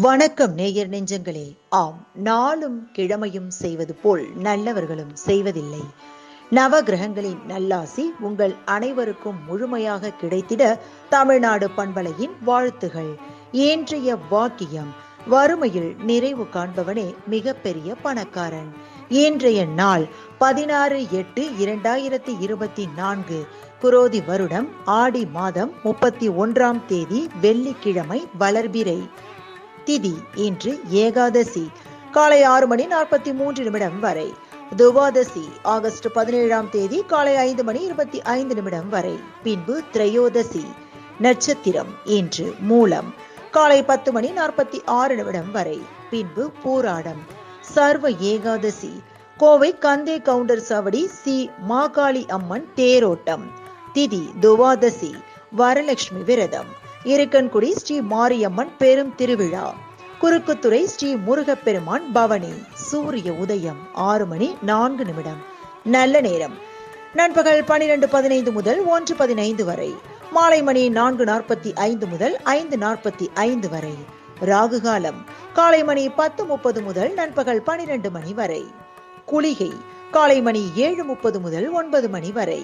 வணக்கம் நேயர் நெஞ்சங்களே. ஆம், நாளும் கிழமையும் செய்வது போல் நல்லவர்களும் செய்வதில்லை. நவ கிரகங்களின் நல்லாசி உங்கள் அனைவருக்கும் முழுமையாக கிடைத்திட தமிழ்நாடு பண்பலையின் வாழ்த்துகள். இன்றைய வாக்கியம்: வறுமையில் நிறைவு காண்பவனே மிகப்பெரிய பணக்காரன். இன்றைய நாள் 16/8/2024, குரோதி வருடம் ஆடி மாதம் 31ஆம் தேதி, வெள்ளிக்கிழமை, வளர்பிறை. திதி இன்று ஏகாதசி, காலை 6:43 வரை. துவாதசி ஆகஸ்ட் 17ஆம் தேதி காலை 5:25 வரை. பின்பு திரையோதசி. நட்சத்திரம் இன்று மூலம், காலை 10:46 வரை. பின்பு பூராடம். சர்வ ஏகாதசி. கோவை கந்தே கவுண்டர் சாவடி சி மாகாளி அம்மன் தேரோட்டம். திதி துவாதசி. வரலட்சுமி விரதம். இருக்கன்குடி ஸ்ரீ மாரியம்மன் பெரும் திருவிழா. குறுக்குத்துறை ஸ்ரீ முருகப்பெருமான் பவனி. சூரிய உதயம் 6:04. நல்ல நேரம் நண்பகல் 12:15 முதல் 1:15 வரை. மாலை மணி 4:45 முதல் 5:45 வரை. ராகு காலம் காலை மணி 10:30 முதல் நண்பகல் 12 மணி வரை. குளிகை காலை மணி 7:30 முதல் 9 மணி வரை.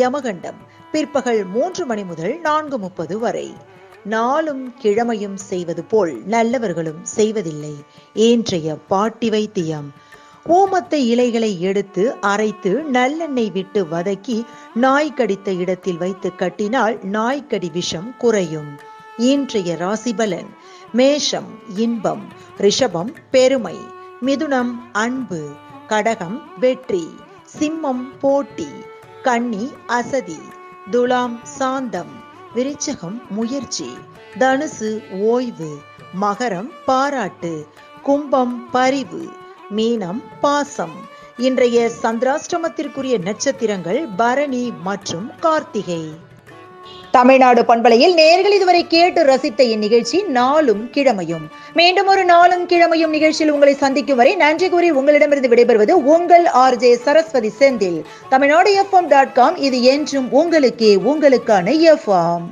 யமகண்டம் பிற்பகல் 3 மணி முதல் 4:30 வரை. நாளும் கிழமையும் செய்வது போல் நல்லவர்களும் செய்வதில்லை. இன்றைய பாட்டி வைத்தியம்: ஓமத்தை இலைகளை எடுத்து அரைத்து நல்லெண்ணெய் விட்டு வதக்கி நாய் கடித்த இடத்தில் வைத்து கட்டினால் நாய்க்கடி விஷம் குறையும். இன்றைய ராசி பலன்: மேஷம் இன்பம், ரிஷபம் பெருமை, மிதுனம் அன்பு, கடகம் வெற்றி, சிம்மம் போட்டி, கன்னி அசதி, துலாம் சாந்தம், விருச்சிகம் முயற்சி, தனுசு ஓய்வு, மகரம் பாராட்டு, கும்பம் பரிவு, மீனம் பாசம். இன்றைய சந்திராஷ்டமத்திற்குரிய நட்சத்திரங்கள் பரணி மற்றும் கார்த்திகை. தமிழ்நாடு பண்பலையில் நேயர்கள் இதுவரை கேட்டு ரசித்த இந்நிகழ்ச்சி நாளும் கிழமையும். மீண்டும் ஒரு நாளும் கிழமையும் நிகழ்ச்சியில் உங்களை சந்திக்கும் வரை நன்றி கூறி உங்களிடமிருந்து விடைபெறுவது உங்கள் RJ சரஸ்வதி செந்தில். தமிழ்நாடு FM.com, இது என்றும் உங்களுக்கே, உங்களுக்கான FM.